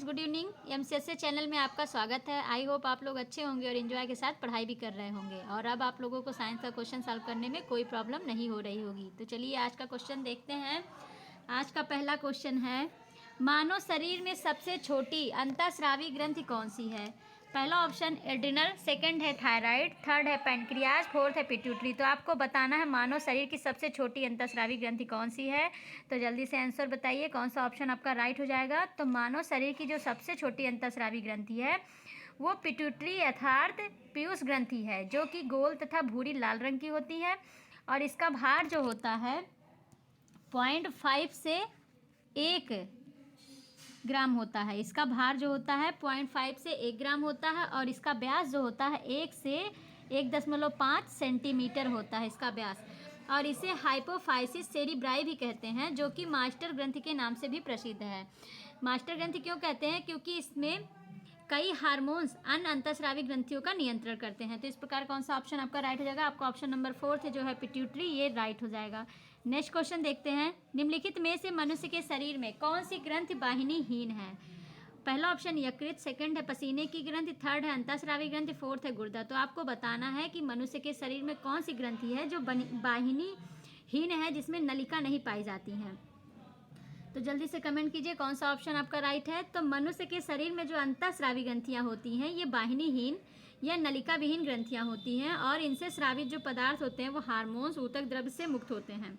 Good evening. एमसीएसए channel में आपका स्वागत है। आई होप आप लोग अच्छे होंगे और एंजॉय के साथ पढ़ाई भी कर रहे होंगे और अब आप लोगों को साइंस का क्वेश्चन सॉल्व करने में कोई प्रॉब्लम नहीं हो रही होगी। तो चलिए आज का क्वेश्चन देखते हैं। आज का पहला क्वेश्चन है, मानव शरीर में सबसे छोटी अंतःस्रावी ग्रंथि कौन सी है? पहला ऑप्शन एड्रिनल, सेकंड है थायराइड, थर्ड है पैनक्रियाज, फोर्थ है पिट्यूटरी। तो आपको बताना है मानव शरीर की सबसे छोटी अंतःस्रावी ग्रंथि कौन सी है। तो जल्दी से आंसर बताइए कौन सा ऑप्शन आपका राइट हो जाएगा। तो मानव शरीर की जो सबसे छोटी अंतःस्रावी ग्रंथि है वो पिट्यूटरी अर्थात पीयूष ग्रंथि है, जो कि गोल तथा भूरी लाल रंग की होती है और इसका भार जो होता है 0.5 से 1 ग्राम होता है। इसका भार जो होता है 0.5 से 1 ग्राम होता है और इसका व्यास जो होता है 1 से 1.5 सेंटीमीटर होता है इसका व्यास। और इसे हाइपोफाइसिस सेरिब्राई भी कहते हैं, जो कि मास्टर ग्रंथि के नाम से भी प्रसिद्ध है। मास्टर ग्रंथि क्यों कहते हैं? क्योंकि इसमें कई हार्मोन्स अन्य अंतःस्रावी ग्रंथियों का नियंत्रण करते हैं। तो इस प्रकार कौन सा ऑप्शन आपका राइट हो जाएगा? आपका ऑप्शन नंबर 4 जो है पिट्यूटरी, ये राइट हो जाएगा। नेक्स्ट क्वेश्चन देखते हैं, निम्नलिखित में से मनुष्य के शरीर में कौन सी ग्रंथि वाहिनीहीन है? पहला ऑप्शन यकृत, सेकंड है पसीने की ग्रंथि, थर्ड है अंतःस्रावी ग्रंथि, फोर्थ है गुर्दा। तो आपको बताना है कि मनुष्य के शरीर में कौन सी ग्रंथि है जो वाहिनीहीन है, जिसमें नलिका नहीं पाई जाती है। तो जल्दी से कमेंट कीजिए कौन सा ऑप्शन आपका राइट है। तो मनुष्य के शरीर में जो अंतःस्रावी ग्रंथियां होती हैं ये वाहिनीहीन या नलिका विहीन ग्रंथियां होती हैं और इनसे स्रावित जो पदार्थ होते हैं वो हार्मोन्स ऊतक द्रव्य से मुक्त होते हैं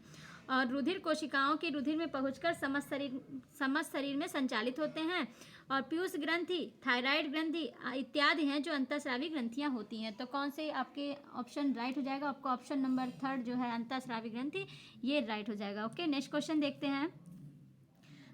और रुधिर कोशिकाओं के रुधिर में पहुंचकर समस्त शरीर में संचालित होते हैं। और पीयूष ग्रंथि, थायराइड ग्रंथि इत्यादि हैं जो अंतःस्रावी ग्रंथियां होती हैं। तो कौन से आपके ऑप्शन राइट हो जाएगा? आपका ऑप्शन नंबर 3 जो है अंतःस्रावी ग्रंथि, ये राइट हो जाएगा। ओके, नेक्स्ट क्वेश्चन देखते हैं,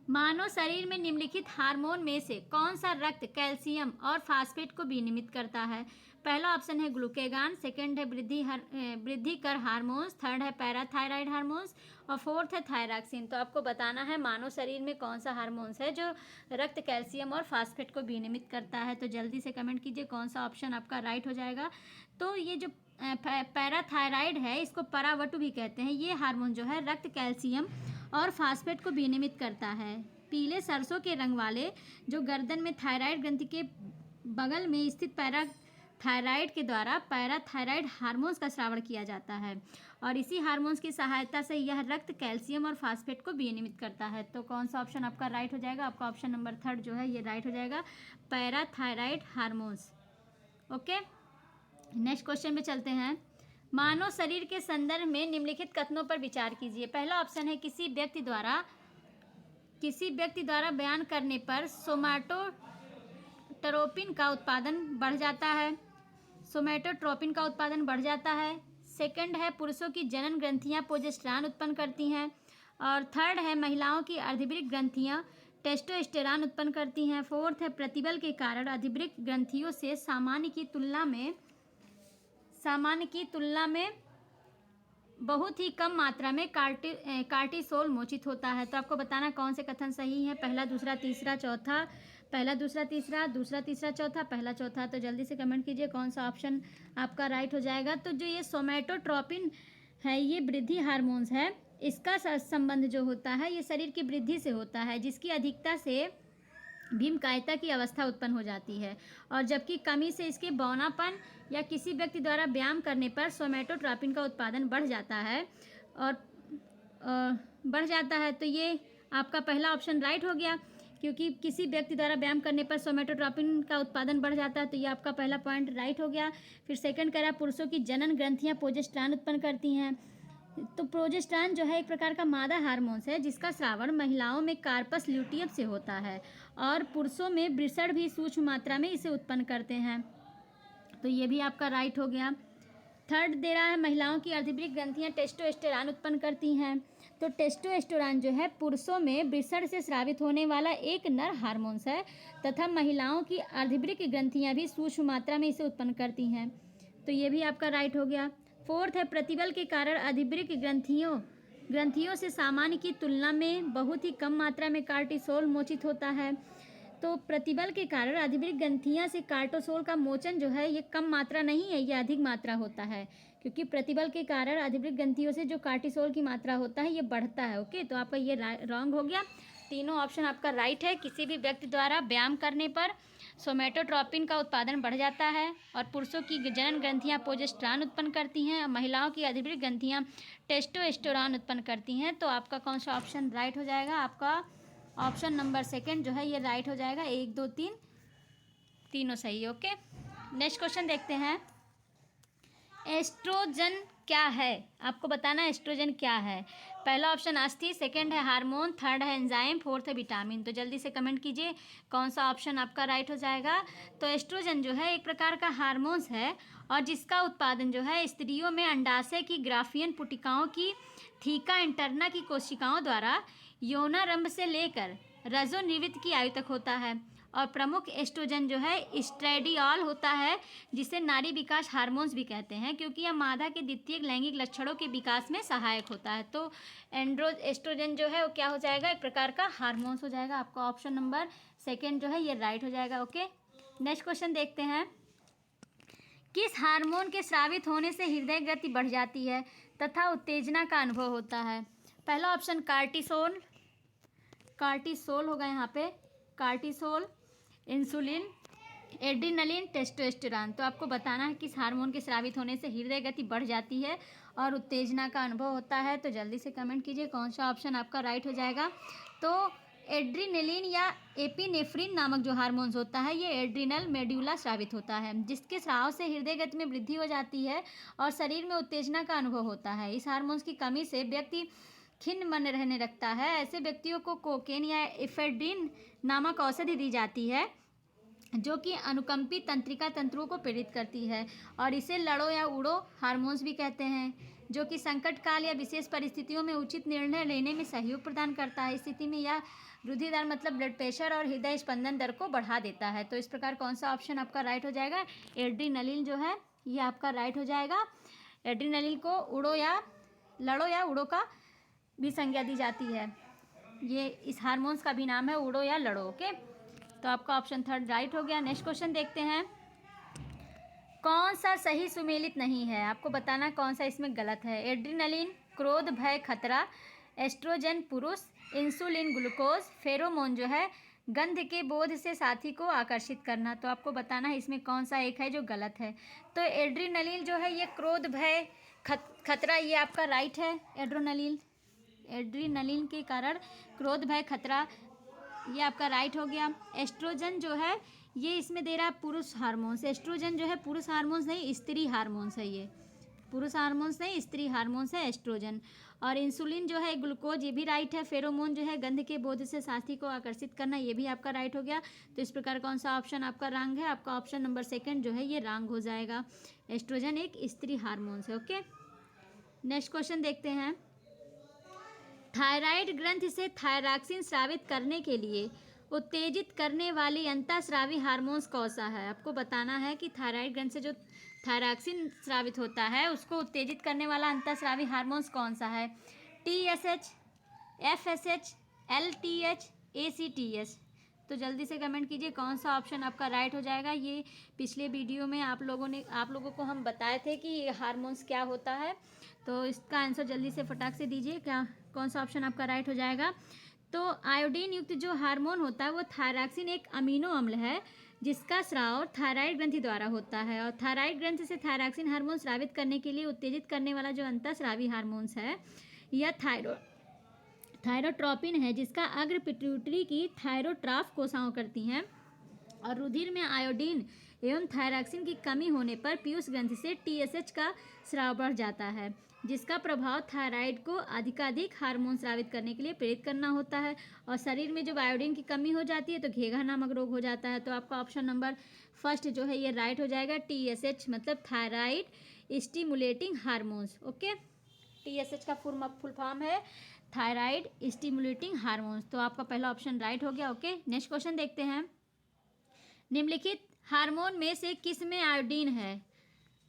मानव शरीर में निम्नलिखित हार्मोन में से कौन सा रक्त कैल्शियम और फास्फेट को विनियमित करता है? पहला ऑप्शन है ग्लूकेगान, सेकंड है वृद्धि कर हार्मोन्स, थर्ड है पैराथायराइड हार्मोन्स और फोर्थ है थायरॉक्सिन। तो आपको बताना है मानव शरीर में कौन सा हार्मोन्स है जो रक्त कैल्शियम और फास्फेट को विनियमित करता है। तो जल्दी से कमेंट कीजिए कौन सा ऑप्शन आपका राइट हो जाएगा। तो ये जो पैराथायराइड है, इसको परावटु भी कहते हैं, ये हार्मोन जो है रक्त कैल्शियम और फास्फेट को विनियमित करता है। पीले सरसों के रंग वाले जो गर्दन में थायराइड ग्रंथि के बगल में स्थित पैराथायराइड के द्वारा पैराथायराइड हार्मोन्स का स्रावण किया जाता है और इसी हार्मोन्स की सहायता से यह रक्त कैल्शियम और फास्फेट को विनियमित करता है। तो कौन सा ऑप्शन आपका राइट हो जाएगा? आपका ऑप्शन नंबर 3 जो है ये राइट हो जाएगा, parathyroid hormones. Okay, next question पे चलते हैं, मानव शरीर के संदर्भ में निम्नलिखित कथनों पर विचार कीजिए। पहला ऑप्शन है किसी व्यक्ति द्वारा बयान करने पर सोमैटोट्रोपिन का उत्पादन बढ़ जाता है। सोमैटोट्रोपिन का उत्पादन बढ़ जाता है। सेकंड है पुरुषों की जनन ग्रंथियां प्रोजेस्टेरॉन उत्पन्न करती हैं और थर्ड है महिलाओं की अर्धिवृक्क ग्रंथियां टेस्टोस्टेरॉन उत्पन्न करती हैं। फोर्थ है प्रतिबल के कारण अर्धिवृक्क ग्रंथियों से सामान्य की तुलना में बहुत ही कम मात्रा में कार्टिसोल मोचित होता है। तो आपको बताना कौन से कथन सही है, पहला, दूसरा, तीसरा, चौथा, पहला, दूसरा, तीसरा, दूसरा, तीसरा, चौथा, पहला, चौथा। तो जल्दी से कमेंट कीजिए कौन सा ऑप्शन आपका राइट हो जाएगा। तो जो ये सोमैटोट्रोपिन है ये वृद्धि हार्मोन्स है, इसका संबंध जो होता है ये शरीर की वृद्धि से होता है, जिसकी अधिकता से भीमकायता की अवस्था उत्पन्न हो जाती है और जबकि कमी से इसके बौनापन या किसी व्यक्ति द्वारा व्यायाम करने पर सोमैटोट्रोपिन का उत्पादन बढ़ जाता है। तो ये आपका पहला ऑप्शन राइट हो गया, क्योंकि किसी व्यक्ति द्वारा व्यायाम करने पर सोमैटोट्रोपिन का उत्पादन बढ़ जाता है। तो ये आपका पहला पॉइंट राइट हो गया। फिर सेकंड करा पुरुषों की जनन ग्रंथियां प्रोजेस्टेरॉन उत्पन्न करती हैं। तो प्रोजेस्टेरॉन जो है एक प्रकार का मादा हार्मोन्स है, जिसका स्रावण महिलाओं में कार्पस ल्यूटियम से होता है और पुरुषों में वृषण भी सूक्ष्म मात्रा में इसे उत्पन्न करते हैं। तो ये भी आपका राइट हो गया। थर्ड दे रहा है महिलाओं की अर्धिवृक्क ग्रंथियां टेस्टोस्टेरॉन उत्पन्न करती हैं। तो टेस्टोस्टेरॉन जो है पुरुषों में वृषण से स्रावित होने वाला एक नर हार्मोन्स है तथा महिलाओं की अर्धिवृक्क ग्रंथियां भी सूक्ष्म मात्रा में इसे उत्पन्न करती हैं। तो ये भी आपका राइट हो गया। फोर्थ है प्रतिबल के कारण अर्धिवृक्क ग्रंथियों से सामान्य की तुलना में बहुत ही कम मात्रा में कार्टिसोल मोचित होता है। तो प्रतिबल के कारण अर्धिवृक्क ग्रंथियां से कार्टिसोल का मोचन जो है ये कम मात्रा नहीं है, ये अधिक मात्रा होता है, क्योंकि प्रतिबल के कारण अर्धिवृक्क ग्रंथियों से जो कार्टिसोल की मात्रा होता है ये बढ़ता है। ओके, तो आपका ये रॉन्ग हो गया। तीनों ऑप्शन आपका राइट है। किसी भी व्यक्ति द्वारा व्यायाम करने पर सोमेटोट्रोपिन का उत्पादन बढ़ जाता है और पुरुषों की जनन ग्रंथियां प्रोजेस्टेरॉन उत्पन्न करती हैं और महिलाओं की अधिवृक्क ग्रंथियां टेस्टोस्टेरोन उत्पन्न करती हैं। तो आपका कौन सा ऑप्शन राइट हो जाएगा? आपका ऑप्शन नंबर सेकंड जो है ये राइट हो जाएगा। 1 2 3 तीनों सही है। ओके, नेक्स्ट क्वेश्चन देखते हैं। एस्ट्रोजन क्या है? आपको बताना है एस्ट्रोजन क्या है। पहला ऑप्शन अस्थि, सेकंड है हार्मोन, थर्ड है एंजाइम, फोर्थ है विटामिन। तो जल्दी से कमेंट कीजिए कौन सा ऑप्शन आपका राइट हो जाएगा। तो एस्ट्रोजन जो है एक प्रकार का हार्मोन्स है और जिसका उत्पादन जो है स्त्रियों में अंडाशय की ग्राफियन पुटिकाओं की थीका इंटरना की कोशिकाओं द्वारा यौनारंभ से लेकर रजोनिवृत्त की आयु तक होता है। और प्रमुख एस्ट्रोजन जो है एस्ट्रेडियोल होता है, जिसे नारी विकास हार्मोन्स भी कहते हैं, क्योंकि यह मादा के द्वितीयक लैंगिक लक्षणों के विकास में सहायक होता है। तो एस्ट्रोजन जो है वो क्या हो जाएगा? एक प्रकार का हार्मोन्स हो जाएगा। आपका ऑप्शन नंबर सेकेंड जो है ये राइट हो जाएगा। ओके, नेक्स्ट क्वेश्चन देखते हैं। किस हार्मोन के स्रावित होने से हृदय गति बढ़ जाती है तथा उत्तेजना का अनुभव होता है? पहला ऑप्शन कार्टिसोल होगा यहाँ पे, कार्टिसोल, इंसुलिन, एड्रीनलिन, टेस्टोस्टेरोन। तो आपको बताना है किस हार्मोन के स्रावित होने से हृदय गति बढ़ जाती है और उत्तेजना का अनुभव होता है। तो जल्दी से कमेंट कीजिए कौन सा ऑप्शन आपका राइट हो जाएगा। तो एड्रीनलिन या एपिनेफ्रिन नामक जो हार्मोन्स होता है ये एड्रिनल मेड्यूला स्रावित होता है, जिसके स्राव से हृदय गति में वृद्धि हो जाती है और शरीर में उत्तेजना का अनुभव होता है। इस हार्मोन्स की कमी से व्यक्ति खिन्न मन रहने लगता है। ऐसे व्यक्तियों को कोकेन या एफेड्रिन नामक औषधि दी जाती है जो कि अनुकंपी तंत्रिका तंत्रों को प्रेरित करती है और इसे लड़ो या उड़ो हार्मोन्स भी कहते हैं, जो कि संकट काल या विशेष परिस्थितियों में उचित निर्णय लेने में सहयोग प्रदान करता है। इस स्थिति में यह वृद्धि दर मतलब ब्लड प्रेशर और हृदय स्पंदन दर को बढ़ा देता है। तो इस प्रकार कौन सा ऑप्शन आपका राइट हो जाएगा? एड्रीनलिन जो है ये आपका राइट हो जाएगा। एड्रीनलिन को उड़ो या लड़ो या उड़ो का भी संज्ञा दी जाती है। ये इस हार्मोन्स का भी नाम है उड़ो या लड़ो। ओके, तो आपका ऑप्शन थर्ड राइट हो गया। नेक्स्ट क्वेश्चन देखते हैं। कौन सा सही सुमेलित नहीं है? आपको बताना कौन सा इसमें गलत है। एड्रीनलिन क्रोध भय खतरा, एस्ट्रोजन पुरुष, इंसुलिन ग्लूकोज, फेरोमोन जो है गंध के बोध से साथी को आकर्षित करना। तो आपको बताना है इसमें कौन सा एक है जो गलत है। तो एड्रीनलिन जो है ये क्रोध भय खतरा ये आपका राइट है। एड्रीनलिन के कारण क्रोध भय खतरा ये आपका राइट हो गया। एस्ट्रोजन जो है ये इसमें दे रहा है पुरुष हार्मोन्स। एस्ट्रोजन जो है पुरुष हार्मोन्स नहीं स्त्री हार्मोन्स है, ये पुरुष हार्मोन्स नहीं स्त्री हार्मोन्स है एस्ट्रोजन। और इंसुलिन जो है ग्लूकोज ये भी राइट है। फेरोमोन जो है गंध के बोध से साथी को आकर्षित करना ये भी आपका राइट हो गया। तो इस प्रकार कौन सा ऑप्शन आपका रॉन्ग है? आपका ऑप्शन नंबर सेकंड जो है ये रॉन्ग हो जाएगा। एस्ट्रोजन एक स्त्री हार्मोन्स है। ओके, नेक्स्ट क्वेश्चन देखते हैं। थायराइड ग्रंथि से थायरॉक्सिन स्रावित करने के लिए उत्तेजित करने वाली अंतःस्रावी हार्मोन्स कौन सा है? आपको बताना है कि थायराइड ग्रंथि से जो थायरॉक्सिन स्रावित होता है उसको उत्तेजित करने वाला अंतःस्रावी हार्मोन्स कौन सा है? TSH, FSH, LTH, ACTH। तो जल्दी से कमेंट कीजिए कौन सा ऑप्शन आपका राइट हो जाएगा। ये पिछले वीडियो में आप लोगों को हम बताए थे कि ये हार्मोन्स क्या होता है। तो इसका आंसर जल्दी से फटाक से दीजिए, क्या कौन सा ऑप्शन आपका राइट हो जाएगा। तो आयोडीन युक्त जो हार्मोन होता है वो थायरॉक्सिन एक अमीनो अम्ल है जिसका स्राव थायराइड ग्रंथि द्वारा होता है। और थायराइड ग्रंथि से थायरॉक्सिन हार्मोन स्रावित करने के लिए उत्तेजित करने वाला जो अंतःस्रावी हार्मोन्स है यह थायरोट्रोपिन है, जिसका अग्र पिट्यूटरी की थायरोट्राफ कोशिकाएं करती हैं। और रुधिर में आयोडीन एवं थायरॉक्सिन की कमी होने पर पीयूष ग्रंथि से TSH का स्राव बढ़ जाता है, जिसका प्रभाव थायराइड को अधिकाधिक हार्मोन स्रावित करने के लिए प्रेरित करना होता है। और शरीर में जब आयोडीन की कमी हो जाती है तो घेघा नामक रोग हो जाता है। तो आपका ऑप्शन नंबर फर्स्ट जो है ये राइट हो जाएगा। TSH मतलब thyroid stimulating hormones. Okay, TSH का फुल फॉर्म है थायराइड स्टिमुलेटिंग हार्मोन्स। तो आपका पहला ऑप्शन राइट हो गया। ओके, नेक्स्ट क्वेश्चन देखते हैं। निम्नलिखित हार्मोन में से किस में आयोडीन है?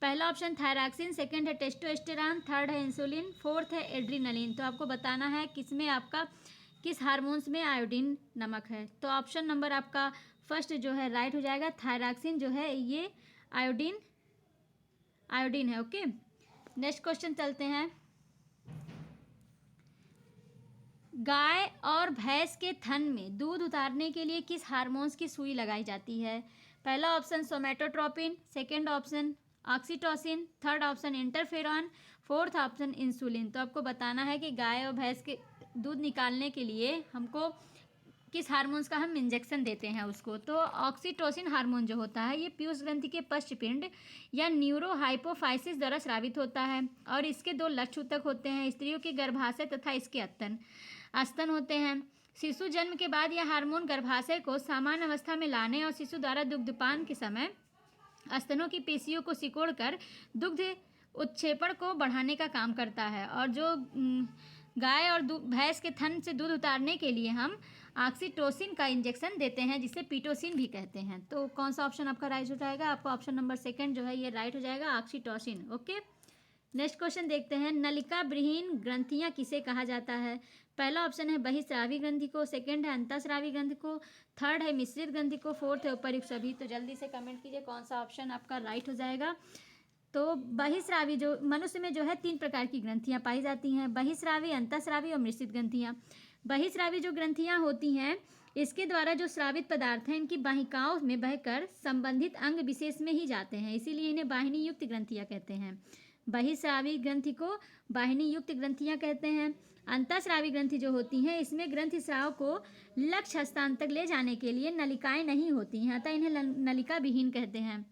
पहला ऑप्शन थायरॉक्सिन, सेकंड है टेस्टोस्टेरोन, थर्ड है इंसुलिन, फोर्थ है एड्रीनलिन। तो आपको बताना है किस हार्मोन्स में आयोडीन नमक है। तो ऑप्शन नंबर आपका फर्स्ट जो है राइट हो जाएगा। थायरॉक्सिन जो है ये आयोडीन है। ओके, नेक्स्ट क्वेश्चन चलते हैं। गाय और भैंस के थन में दूध उतारने के लिए किस हार्मोन्स की सुई लगाई जाती है? पहला option somatotropin, second option oxytocin, third option interferon, fourth option insulin. तो आपको बताना है कि गाय और भैंस के दूध निकालने के लिए हमको किस हार्मोन्स का हम इंजेक्शन देते हैं उसको। तो ऑक्सीटोसिन हार्मोन जो होता है ये पीयूष ग्रंथि के पश्चपिंड या न्यूरोहाइपोफाइसिस द्वारा स्रावित होता है और इसके दो लक्ष्य ऊतक होते हैं, स्त्रियों के गर्भाशय तथा इसके स्तन होते हैं। शिशु जन्म के बाद यह हार्मोन गर्भाशय को सामान्य अवस्था में लाने और शिशु द्वारा दुग्धपान के समय स्तनों की पेशियों को सिकोड़कर दुग्ध उत्क्षेपण को बढ़ाने का काम करता है। और जो गाय और भैंस के थन से दूध उतारने के लिए हम ऑक्सीटोसिन का इंजेक्शन देते हैं जिसे पीटोसिन भी कहते हैं। तो कौन सा ऑप्शन आपका राइट हो जाएगा? आपका ऑप्शन नंबर सेकंड जो है ये राइट हो जाएगा, ऑक्सीटोसिन। ओके, नेक्स्ट क्वेश्चन देखते हैं। नलिका विहीन ग्रंथियां किसे कहा जाता है? पहला ऑप्शन है बहिस्रावी ग्रंथि को, सेकंड है अंतःस्रावी ग्रंथि को, थर्ड है मिश्रित ग्रंथि को, फोर्थ है उपर्युक्त सभी। तो जल्दी से कमेंट कीजिए कौन सा ऑप्शन आपका राइट हो जाएगा। तो बहिस्रावी जो मनुष्य में जो है 3 प्रकार की ग्रंथियां पाई जाती हैं, बहिस्रावी, अंतःस्रावी और मिश्रित ग्रंथियां। बहिस्रावी जो ग्रंथियां होती हैं इसके द्वारा जो स्रावित पदार्थ हैं इनकी वाहिकाओं में बहकर संबंधित अंग विशेष में ही जाते हैं, इसीलिए इन्हें वाहिनी युक्त ग्रंथियां कहते हैं। बहिस्रावी ग्रंथि को वाहिनी युक्त ग्रंथियां कहते हैं। अंतःस्रावी ग्रंथि जो होती हैं इसमें ग्रंथि स्राव को लक्ष्य स्थान तक ले जाने के लिए नलिकाएं नहीं होती हैं, अतः इन्हें नलिका विहीन कहते हैं।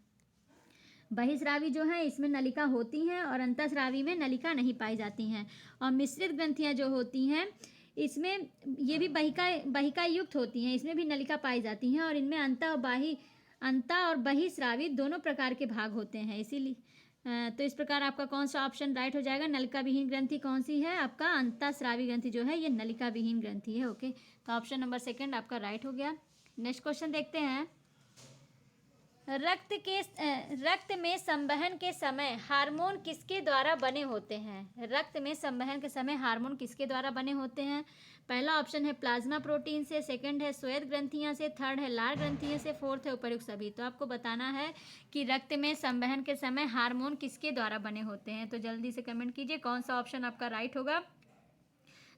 बहिस्रावी जो है इसमें नलिका होती हैं और अंतःस्रावी में नलिका नहीं पाई जाती हैं। और मिश्रित ग्रंथियां जो होती हैं इसमें ये भी बहिका युक्त होती हैं, इसमें भी नलिका पाई जाती हैं और इनमें अंतः और बहिस्रावी दोनों प्रकार के भाग होते हैं। इसीलिए तो इस प्रकार आपका कौन सा ऑप्शन राइट हो जाएगा? नलिका विहीन ग्रंथि कौन सी है? आपका अंतःस्रावी ग्रंथि जो है ये नलिका विहीन ग्रंथि है। ओके, तो ऑप्शन नंबर सेकंड आपका राइट हो गया। नेक्स्ट क्वेश्चन देखते हैं। रक्त में संवहन के समय हार्मोन किसके द्वारा बने होते हैं? रक्त में संवहन के समय हार्मोन किसके द्वारा बने होते हैं? पहला ऑप्शन है प्लाज्मा प्रोटीन से, सेकंड है श्वेत ग्रंथियां से, थर्ड है लाल ग्रंथियां से, फोर्थ है उपर्युक्त सभी। तो आपको बताना है कि रक्त में संवहन के समय हार्मोन किसके द्वारा बने होते हैं। तो जल्दी से कमेंट कीजिए कौन सा ऑप्शन आपका राइट होगा।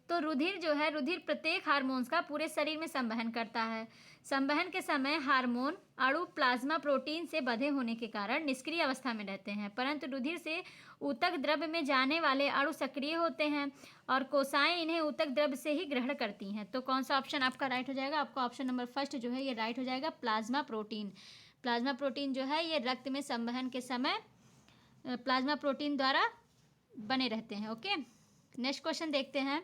तो रुधिर जो है, रुधिर प्रत्येक हार्मोन्स का पूरे शरीर में संवहन करता है। संवहन के समय हार्मोन अणु प्लाज्मा प्रोटीन से बंधे होने के कारण निष्क्रिय अवस्था में रहते हैं, परंतु रुधिर से ऊतक द्रव्य में जाने वाले अणु सक्रिय होते हैं और कोशिकाएं इन्हें ऊतक द्रव्य से ही ग्रहण करती हैं। तो कौन सा ऑप्शन आपका राइट हो जाएगा? आपका ऑप्शन नंबर फर्स्ट जो है ये राइट हो जाएगा, प्लाज्मा प्रोटीन। प्लाज्मा प्रोटीन जो है ये रक्त में संवहन के समय प्लाज्मा प्रोटीन द्वारा बने रहते हैं। ओके, नेक्स्ट क्वेश्चन देखते हैं।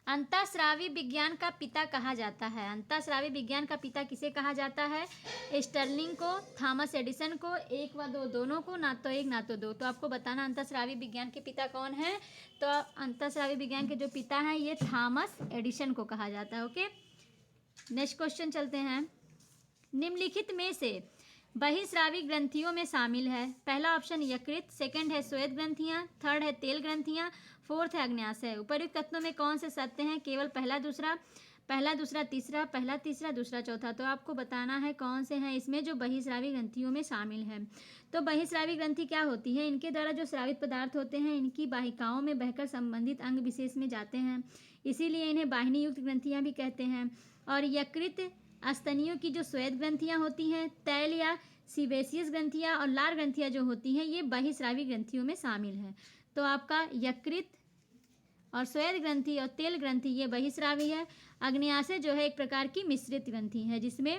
अंतःस्रावी विज्ञान का पिता कहा जाता है। अंतःस्रावी विज्ञान का पिता किसे कहा जाता है? स्टर्लिंग को, थॉमस एडिसन को, एक व दो दोनों को, ना तो एक ना तो दो। तो आपको बताना अंतःस्रावी विज्ञान के पिता कौन है। तो अंतःस्रावी विज्ञान के जो पिता हैं ये थॉमस एडिसन को कहा जाता है। ओके, नेक्स्ट क्वेश्चन चलते हैं। निम्नलिखित में से बहिस्रावी ग्रंथियों में शामिल है। पहला ऑप्शन यकृत, सेकंड है श्वेत ग्रंथियां, थर्ड है तेल ग्रंथियां, फोर्थ है अग्न्याशय। उपर्युक्त कथनों में कौन से सत्य हैं? केवल पहला दूसरा तीसरा, पहला तीसरा दूसरा चौथा। तो आपको बताना है कौन से हैं इसमें जो बहिस्रावी ग्रंथियों में शामिल है। तो बहिस्रावी ग्रंथि क्या होती है? इनके द्वारा जो स्रावित पदार्थ होते हैं इनकी वाहिकाओं में बहकर संबंधित अंग विशेष में जाते हैं, इसीलिए इन्हें वाहिनी युक्त ग्रंथियां भी कहते हैं। और यकृत स्तनियों की जो श्वेत ग्रंथियां होती हैं, तैल या सीबेसियस ग्रंथियां और लाल ग्रंथियां जो होती हैं ये बहिस्रावी ग्रंथियों में शामिल हैं। तो आपका यकृत और श्वेत ग्रंथि और तेल ग्रंथि ये बहिस्रावी है। अग्न्याशय जो है एक प्रकार की मिश्रित ग्रंथि है जिसमें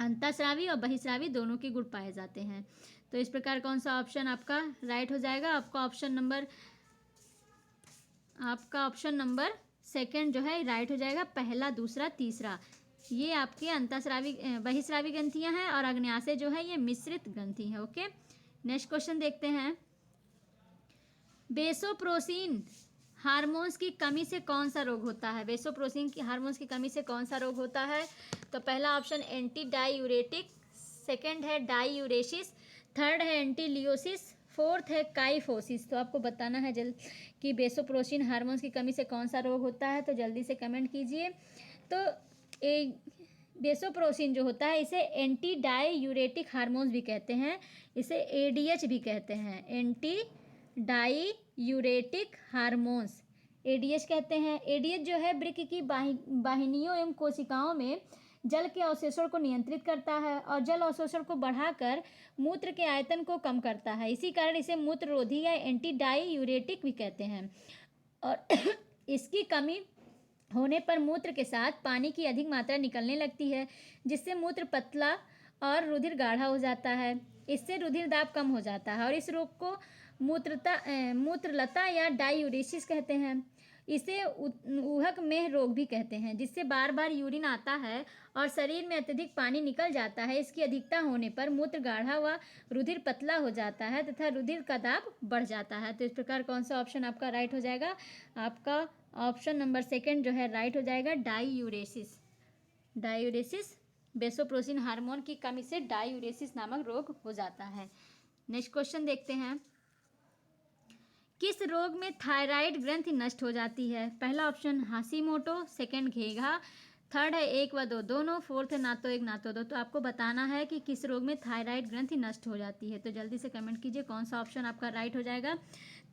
अंतःस्रावी और बहिस्रावी दोनों के गुण पाए जाते हैं। तो इस प्रकार कौन सा ऑप्शन आपका राइट हो जाएगा? आपका ऑप्शन नंबर सेकंड जो है राइट हो जाएगा, पहला दूसरा तीसरा। ये आपके अंतःस्रावी बहिस्रावी ग्रंथियां हैं और अग्न्याशय जो है ये मिश्रित ग्रंथि है। ओके, नेक्स्ट क्वेश्चन देखते हैं। वेसोप्रोसिन हार्मोन्स की कमी से कौन सा रोग होता है? वेसोप्रोसिन की हार्मोन्स की कमी से कौन सा रोग होता है? तो पहला ऑप्शन एंटी डाईयूरेटिक, सेकंड है डाईयूरेसिस, थर्ड है एंटीलियोसिस, फोर्थ है काइफोसिस। तो आपको बताना है कि वेसोप्रोसिन हार्मोन्स की कमी से कौन सा रोग होता है। तो जल्दी से कमेंट कीजिए। तो वेसोप्रोसिन जो होता है इसे एंटी डाईयूरेटिक हार्मोन्स भी कहते हैं, इसे एडीएच भी कहते हैं, एंटी डाईयूरेटिक हार्मोन्स एडीएच कहते हैं। एडीएच जो है वृक्क की वाहिनियों एवं कोशिकाओं में जल के अवशोषण को नियंत्रित करता है और जल अवशोषण को बढ़ाकर मूत्र के आयतन को कम करता है। इसी कारण इसे मूत्ररोधी या एंटी डाईयूरेटिक भी कहते हैं। और इसकी कमी होने पर मूत्र के साथ पानी की अधिक मात्रा निकलने लगती है, जिससे मूत्र पतला और रुधिर गाढ़ा हो जाता है। इससे रुधिर दाब कम हो जाता है और इस रोग को मूत्रलता या डायूरेसिस कहते हैं। इसे ऊहक मेह रोग भी कहते हैं, जिससे बार बार यूरिन आता है और शरीर में अत्यधिक पानी निकल जाता है। इसकी अधिकता होने पर मूत्र गाढ़ा व रुधिर पतला हो जाता है तथा रुधिर का दाब बढ़ जाता है। तो इस प्रकार कौन सा ऑप्शन आपका राइट हो जाएगा? आपका ऑप्शन नंबर सेकंड जो है राइट हो जाएगा, डायूरेसिस। डायूरेसिस वेसोप्रेसिन हार्मोन की कमी से डायूरेसिस नामक रोग हो जाता है। नेक्स्ट क्वेश्चन देखते हैं। किस रोग में थायराइड ग्रंथि नष्ट हो जाती है? पहला ऑप्शन हाशिमोटो, सेकंड घेघा, थर्ड है 1 व 2 दोनों, फोर्थ है ना तो 1 ना तो 2। तो आपको बताना है कि किस रोग में थायराइड ग्रंथि नष्ट हो जाती है। तो जल्दी से कमेंट कीजिए कौन सा ऑप्शन आपका राइट हो जाएगा।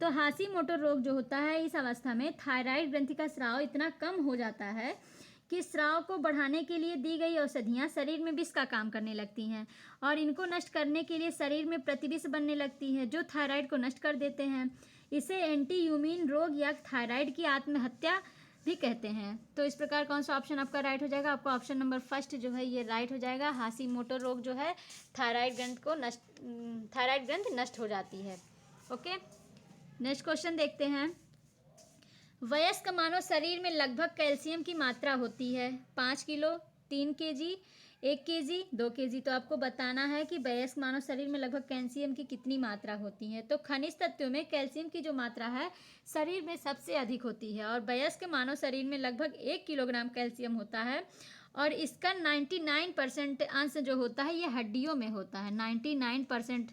तो हाशिमोटो रोग जो होता है, इस अवस्था में थायराइड ग्रंथि का स्राव इतना कम हो जाता है कि स्राव को बढ़ाने के लिए दी गई औषधियाँ शरीर में विष का काम करने लगती हैं और इनको नष्ट करने के लिए शरीर में प्रतिविष बनने लगती है, जो थायराइड को नष्ट कर देते हैं। इसे एंटी यूमिन रोग या थायराइड की आत्महत्या भी कहते हैं। तो इस प्रकार कौन सा ऑप्शन आपका राइट हो जाएगा? आपका ऑप्शन नंबर फर्स्ट जो है ये राइट हो जाएगा। हाशिमोटो रोग जो है थायराइड ग्रंथ नष्ट हो जाती है। ओके, नेक्स्ट क्वेश्चन देखते हैं। वयस्क मानव शरीर में लगभग कैल्शियम की मात्रा होती है 5 किलो, 3 केजी, 1 केजी, 2 केजी। तो आपको बताना है कि वयस्क मानव शरीर में लगभग कैल्शियम की कितनी मात्रा होती है। तो खनिज तत्वों में कैल्शियम की जो मात्रा है शरीर में सबसे अधिक होती है और वयस्क मानव शरीर में लगभग 1 किलोग्राम कैल्शियम होता है और इसका 99% अंश जो होता है ये हड्डियों में होता है। 99%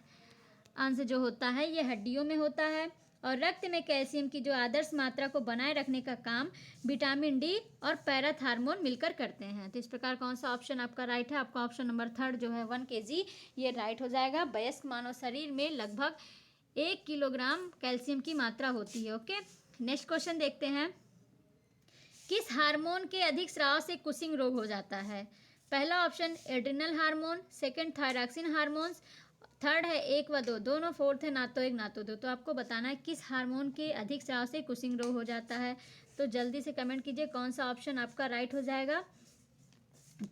अंश जो होता है ये हड्डियों में होता है और रक्त में कैल्शियम की जो आदर्श मात्रा को बनाए रखने का काम विटामिन डी और पैराथार्मोन मिलकर करते हैं। तो इस प्रकार कौन सा ऑप्शन आपका राइट है? आपका ऑप्शन नंबर थर्ड जो है 1 केजी ये राइट हो जाएगा। वयस्क मानव शरीर में लगभग 1 किलोग्राम कैल्शियम की मात्रा होती है। ओके, नेक्स्ट क्वेश्चन देखते हैं। किस हार्मोन के अधिक स्राव से कुशिंग रोग हो जाता है? पहला option adrenal hormone, second thyroxine hormones, third है 1 व 2 दोनों, फोर्थ है ना तो 1 ना तो 2। तो आपको बताना है किस हार्मोन के अधिक स्राव से कुशिंग रोग हो जाता है। तो जल्दी से कमेंट कीजिए कौन सा ऑप्शन आपका राइट हो जाएगा।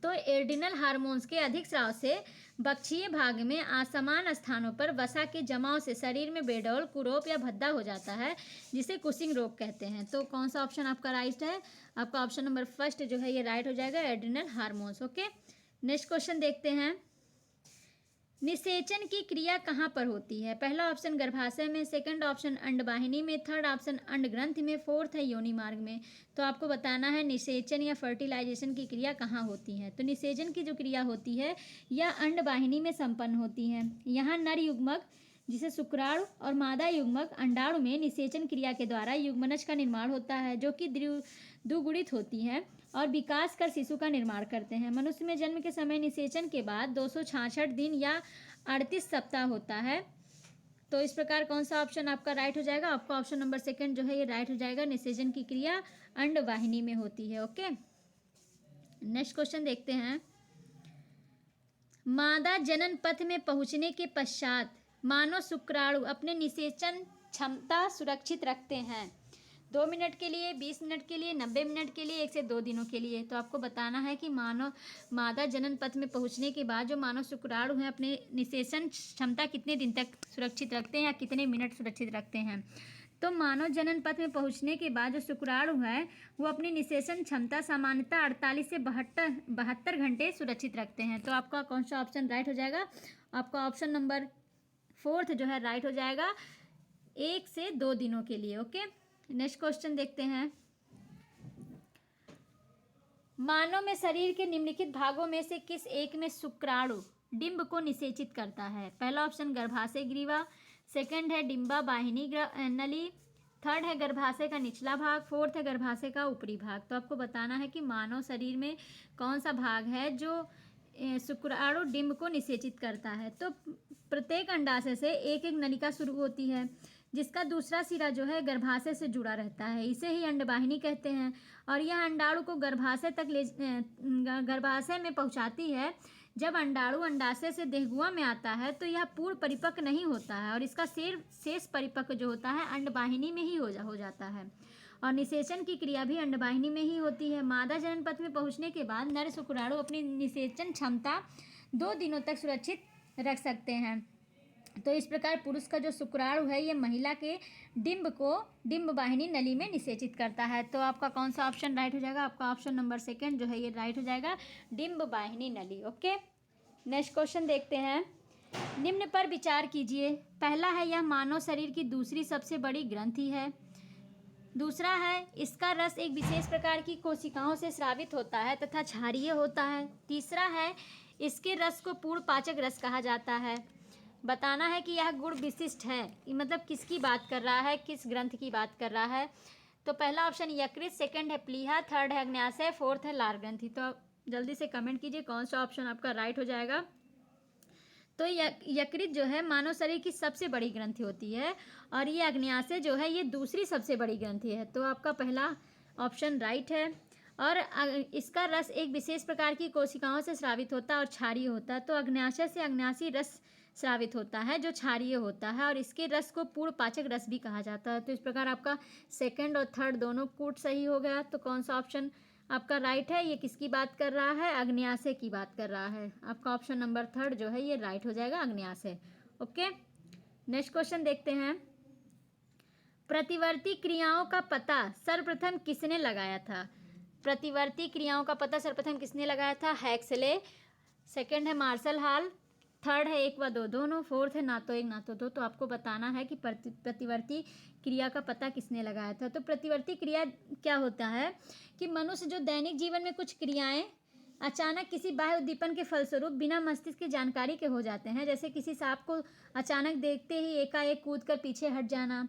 तो एड्रिनल हार्मोन्स के अधिक स्राव से बक्षीय भाग में असमान स्थानों पर वसा के जमाव से शरीर में बेडौल, कुरोप या भद्दा हो जाता है, जिसे कुशिंग रोग कहते हैं। तो कौन सा ऑप्शन आपका राइट है? आपका ऑप्शन नंबर फर्स्ट जो है ये राइट हो जाएगा, adrenal hormones. Okay, next question देखते हैं। निषेचन की क्रिया कहाँ पर होती है? पहला ऑप्शन गर्भाशय में, सेकंड ऑप्शन अंडवाहिनी में, थर्ड ऑप्शन अंडग्रंथि में, फोर्थ है योनि मार्ग में। तो आपको बताना है निषेचन या फर्टिलाइजेशन की क्रिया कहाँ होती है। तो निषेचन की जो क्रिया होती है यह अंडवाहिनी में संपन्न होती है। यहाँ नर युग्मक जिसे शुक्राणु और मादा युग्मक अंडाणु में निषेचन क्रिया के द्वारा युग्मनज का निर्माण होता है, जो कि द्विगुणित होती है और विकास कर शिशु का निर्माण करते हैं। मनुष्य में जन्म के समय निषेचन के बाद 266 दिन या 38 सप्ताह होता है। तो इस प्रकार कौन सा ऑप्शन आपका राइट हो जाएगा? आपका ऑप्शन नंबर सेकंड जो है ये राइट हो जाएगा। निषेचन की क्रिया अंडवाहिनी में होती है। ओके, नेक्स्ट क्वेश्चन देखते हैं। मादा जनन पथ में पहुंचने के पश्चात मानव शुक्राणु अपने निषेचन क्षमता सुरक्षित रखते हैं 2 मिनट के लिए, 20 मिनट के लिए, 90 मिनट के लिए, 1 से 2 दिनों के लिए। तो आपको बताना है कि मादा जनन पथ में पहुंचने के बाद जो मानव शुक्राणु हैं अपने निषेचन क्षमता कितने दिन तक सुरक्षित रखते हैं या कितने मिनट सुरक्षित रखते हैं। तो मानव जनन पथ में पहुंचने के बाद जो शुक्राणु है वो अपनी निषेचन क्षमता सामान्यतः 48 से 72 घंटे सुरक्षित रखते हैं। तो आपका कौन सा ऑप्शन राइट हो जाएगा? आपका ऑप्शन नंबर फोर्थ जो है राइट हो जाएगा, 1 से 2 दिनों के लिए। ओके, नेक्स्ट क्वेश्चन देखते हैं। मानव में शरीर के निम्नलिखित भागों में से किस एक में शुक्राणु डिंब को निषेचित करता है? पहला ऑप्शन गर्भाशय ग्रीवा, सेकंड है डिंबा वाहिनी नली, थर्ड है गर्भाशय का निचला भाग, फोर्थ है गर्भाशय का ऊपरी भाग। तो आपको बताना है कि मानव शरीर में कौन सा भाग है जो शुक्राणु डिंब को निषेचित करता है। तो प्रत्येक अंडाशय से एक एक नलिका शुरू होती है, जिसका दूसरा सिरा जो है गर्भाशय से जुड़ा रहता है, इसे ही अंडवाहिनी कहते हैं। और यह अंडाणु को गर्भाशय में पहुंचाती है। जब अंडाणु अंडाशय से देहगुआ में आता है तो यह पूर्ण परिपक्व नहीं होता है और इसका शेष परिपक्व जो होता है अंडवाहिनी में ही हो जाता है। और निषेचन की क्रिया भी अंडवाहिनी में ही होती है। मादा जनन पथ में पहुंचने के बाद नर शुक्राणु अपनी निषेचन क्षमता 2 दिनों तक सुरक्षित रख सकते हैं। तो इस प्रकार पुरुष का जो शुक्राणु है ये महिला के डिंब को डिंब वाहिनी नली में निषेचित करता है। तो आपका कौन सा ऑप्शन राइट हो जाएगा? आपका ऑप्शन नंबर 2 जो है ये राइट हो जाएगा, डिंब वाहिनी नली। ओके, नेक्स्ट क्वेश्चन देखते हैं। निम्न पर विचार कीजिए। पहला है यह मानव शरीर की दूसरी सबसे बड़ी ग्रंथि है। दूसरा है इसका रस एक विशेष प्रकार की कोशिकाओं से स्रावित होता है तथा क्षारीय होता है। तीसरा है इसके रस को पूर्ण पाचक रस कहा जाता है। बताना है कि यह गुण विशिष्ट है, मतलब किसकी बात कर रहा है, किस ग्रंथ की बात कर रहा है। तो पहला ऑप्शन यकृत, सेकंड है प्लीहा, थर्ड है अग्न्याशय, फोर्थ है लार ग्रंथि। तो आप जल्दी से कमेंट कीजिए कौन सा ऑप्शन आपका राइट हो जाएगा। तो यकृत जो है मानव शरीर की सबसे बड़ी ग्रंथि होती है और ये अग्न्याशय जो है ये दूसरी सबसे बड़ी ग्रंथि है। तो आपका पहला ऑप्शन राइट है। और इसका रस एक विशेष प्रकार की कोशिकाओं से स्रावित होता है और क्षारीय होता है। तो अग्न्याशय से अग्न्याशी रस स्रावित होता है जो क्षारीय होता है और इसके रस को पूर्ण पाचक रस भी कहा जाता है। तो इस प्रकार आपका सेकंड और थर्ड दोनों कूट सही हो गया। तो कौन सा ऑप्शन आपका राइट है? ये किसकी बात कर रहा है? अग्न्याशय की बात कर रहा है। आपका ऑप्शन नंबर 3 जो है ये राइट हो जाएगा, अग्न्याशय। ओके, नेक्स्ट क्वेश्चन देखते हैं। प्रतिवर्ती क्रियाओं का पता सर्वप्रथम किसने लगाया था? प्रतिवर्ती क्रियाओं का पता सर्वप्रथम किसने लगाया था? हैक्सले, सेकंड है मार्शल हॉल, थर्ड है 1 व 2 दोनों, फोर्थ है ना तो 1 ना तो 2। तो आपको बताना है कि प्रतिवर्ती क्रिया का पता किसने लगाया था। तो प्रतिवर्ती क्रिया क्या होता है कि मनुष्य जो दैनिक जीवन में कुछ क्रियाएं अचानक किसी बाह्य उद्दीपन के फलस्वरूप बिना मस्तिष्क की जानकारी के हो जाते हैं। जैसे किसी सांप को अचानक देखते ही एकाएक कूद कर पीछे हट जाना।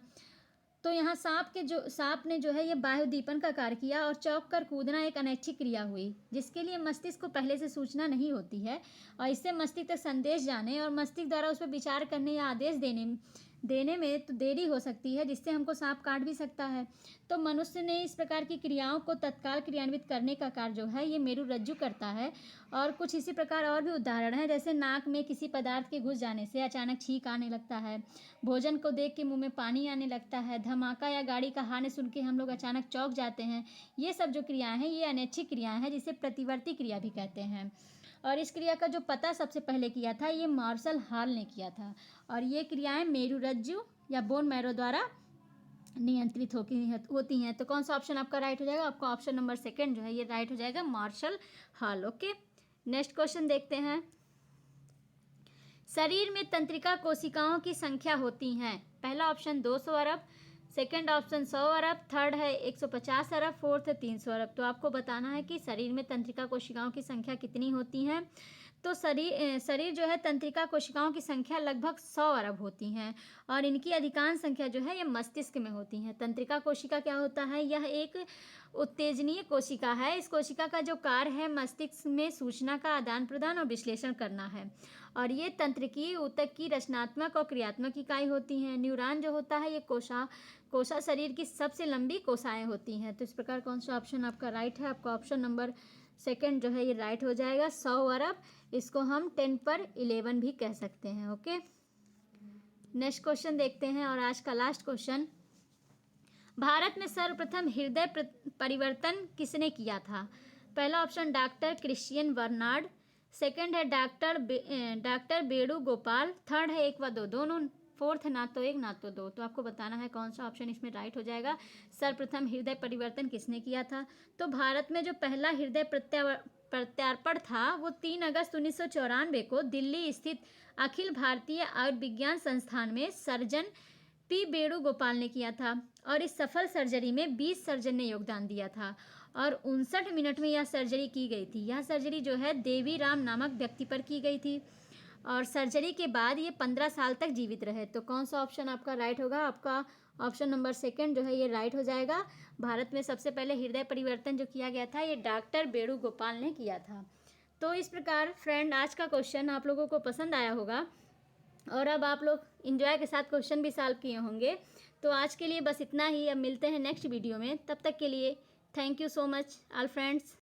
तो यहाँ सांप ने जो है ये बाह्य उद्दीपन का कार्य किया और चौंक कर कूदना एक अनैच्छिक क्रिया हुई, जिसके लिए मस्तिष्क को पहले से सूचना नहीं होती है और इससे मस्तिष्क तक संदेश जाने और मस्तिष्क द्वारा उस पर विचार करने या आदेश देने में तो देरी हो सकती है, जिससे हमको सांप काट भी सकता है। तो मनुष्य ने इस प्रकार की क्रियाओं को तत्काल क्रियान्वित करने का कार्य जो है ये मेरुरज्जु करता है। और कुछ इसी प्रकार और भी उदाहरण है, जैसे नाक में किसी पदार्थ के घुस जाने से अचानक छींक आने लगता है, भोजन को देख के मुंह में पानी आने लगता है, धमाका या गाड़ी का हॉर्न सुन के हम लोग अचानक चौंक जाते हैं। ये सब जो क्रियाएं हैं ये अनैच्छिक क्रियाएं हैं, जिसे प्रतिवर्ती क्रिया भी कहते हैं। और इस क्रिया का जो पता सबसे पहले किया था ये मार्शल हॉल ने किया था। और ये क्रियाएं मेरुरज्जु या बोन मैरो द्वारा नियंत्रित होती हैं। तो कौन सा ऑप्शन आपका राइट हो जाएगा? आपका ऑप्शन नंबर 2 जो है ये राइट हो जाएगा, Marshall Hall. Okay, next question देखते हैं। शरीर में तंत्रिका कोशिकाओं की संख्या होती हैं। पहला ऑप्शन 200 अरब, सेकंड ऑप्शन 100 अरब, थर्ड है 150 अरब, फोर्थ है 300 अरब। तो आपको बताना है कि शरीर में तंत्रिका कोशिकाओं की संख्या कितनी होती है। तो शरीर जो है तंत्रिका कोशिकाओं की संख्या लगभग 100 अरब होती हैं और इनकी अधिकांश संख्या जो है ये मस्तिष्क में होती हैं। तंत्रिका कोशिका क्या होता है? यह एक उत्तेजनीय कोशिका है। इस कोशिका का जो कार्य है मस्तिष्क में सूचना का आदान प्रदान और विश्लेषण करना है। और ये तंत्रिकीय ऊतक की रचनात्मक और क्रियात्मक इकाई होती हैं। न्यूरॉन जो होता है ये कोशा शरीर की सबसे लंबी कोशाएं होती हैं। तो इस प्रकार कौन सा ऑप्शन आपका राइट है? आपका ऑप्शन नंबर 2 जो है ये राइट हो जाएगा, 100 अरब। इसको हम 10 पर 11 भी कह सकते हैं। ओके, नेक्स्ट क्वेश्चन देखते हैं और आज का लास्ट क्वेश्चन। भारत में सर्वप्रथम हृदय परिवर्तन किसने किया था? पहला option doctor Christiaan Barnard, second है डॉक्टर बेड़ू गोपाल, थर्ड है 1 व 2 दोनों, फोर्थ ना तो 1 ना तो 2। तो आपको बताना है कौन सा ऑप्शन इसमें राइट हो जाएगा। सर्वप्रथम हृदय परिवर्तन किसने किया था? तो भारत में जो पहला हृदय प्रत्यार्पण था वो 3 अगस्त 1994 को दिल्ली स्थित अखिल भारतीय आयुर्विज्ञान संस्थान में सर्जन पी वेणुगोपाल ने किया था। और इस सफल सर्जरी में 20 सर्जन ने योगदान दिया था और 59 मिनट में यह सर्जरी की गई थी। यह सर्जरी जो है देवी राम नामक व्यक्ति पर की गई थी और सर्जरी के बाद ये 15 साल तक जीवित रहे। तो कौन सा ऑप्शन आपका राइट होगा? आपका ऑप्शन नंबर 2 जो है ये राइट हो जाएगा। भारत में सबसे पहले हृदय परिवर्तन जो किया गया था ये डॉक्टर वेणुगोपाल ने किया था। तो इस प्रकार फ्रेंड आज का क्वेश्चन आप लोगों को पसंद आया होगा और अब आप लोग इंजॉय के साथ क्वेश्चन भी सॉल्व किए होंगे। तो आज के लिए बस इतना ही। अब मिलते हैं नेक्स्ट वीडियो में, तब तक के लिए thank you so much all friends.